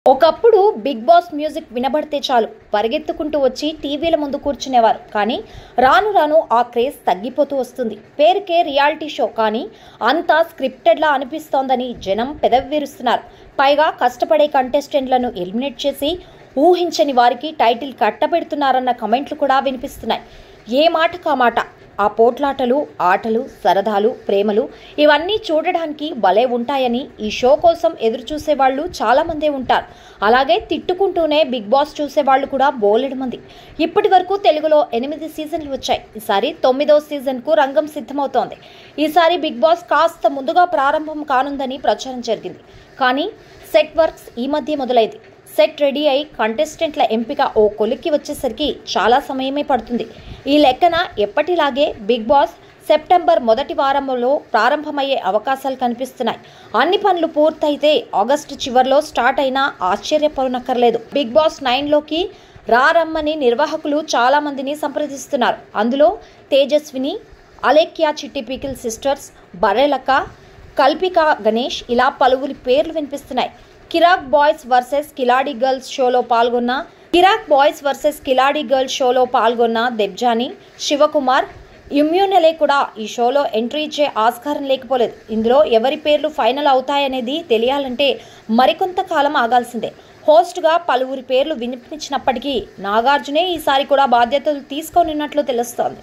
ఒకప్పుడు big boss music వినబడితే చాలు పరిగెత్తుకుంటూ వచ్చి టీవీల ముందు కూర్చునేవారు. కానీ రాను రాను ఆ క్రేజ్ తగ్గిపోతూ వస్తుంది. పేరుకే రియాలిటీ షో, కానీ అంతా స్క్రిప్టెడ్లా అనిపిస్తోందని జనం పెదవి విరుస్తున్నారు. పైగా కష్టపడే కంటెస్టెంట్లను ఎలిమినేట్ చేసి ఊహించని వారికి టైటిల్ కట్టబెడుతున్నారన్న కమెంట్లు కూడా వినిపిస్తున్నాయి. ఏ మాట కామాట ఆ పోట్లాటలు, ఆటలు, సరదాలు, ప్రేమలు ఇవన్నీ చూడడానికి భలే ఉంటాయని ఈ షో కోసం ఎదురు చూసేవాళ్ళు చాలామందే ఉంటారు. అలాగే తిట్టుకుంటూనే బిగ్ బాస్ చూసేవాళ్ళు కూడా బోలెడు మంది. ఇప్పటి వరకు తెలుగులో 8 సీజన్లు వచ్చాయి. ఈసారి 9వ సీజన్కు రంగం సిద్ధమవుతోంది. ఈసారి బిగ్ బాస్ కాస్త ముందుగా ప్రారంభం కానుందని ప్రచారం జరిగింది. కానీ సెట్ వర్క్స్ ఈ మధ్య మొదలైంది. సెట్ రెడీ అయి కంటెస్టెంట్ల ఎంపిక ఓ కొలిక్కి వచ్చేసరికి చాలా సమయమే పడుతుంది. ఈ లెక్కన ఎప్పటిలాగే బిగ్ బాస్ సెప్టెంబర్ మొదటి వారంలో ప్రారంభమయ్యే అవకాశాలు కనిపిస్తున్నాయి. అన్ని పనులు పూర్తయితే ఆగస్టు చివరిలో స్టార్ట్ అయినా ఆశ్చర్యపడనక్కర్లేదు. బిగ్ బాస్ 9లోకి రమ్మని నిర్వాహకులు చాలా మందిని సంప్రదిస్తున్నారు. అందులో తేజస్విని, అలేఖ్య చిట్టి పికిల్ సిస్టర్స్, బర్రెలక్క, కల్పికా గణేష్ ఇలా పలువురి పేర్లు వినిపిస్తున్నాయి. కిరాక్ బాయ్స్ వర్సెస్ కిలాడి గర్ల్స్ షోలో పాల్గొన్న దెబ్జాని, శివకుమార్, ఇమ్యూనలే కూడా ఈ షోలో ఎంట్రీ ఇచ్చే ఆస్కారం లేకపోలేదు. ఇందులో ఎవరి పేర్లు ఫైనల్ అవుతాయనేది తెలియాలంటే మరికొంతకాలం ఆగాల్సిందే. హోస్ట్గా పలువురి పేర్లు వినిపించినప్పటికీ నాగార్జునే ఈసారి కూడా బాధ్యతలు తీసుకోనున్నట్లు తెలుస్తోంది.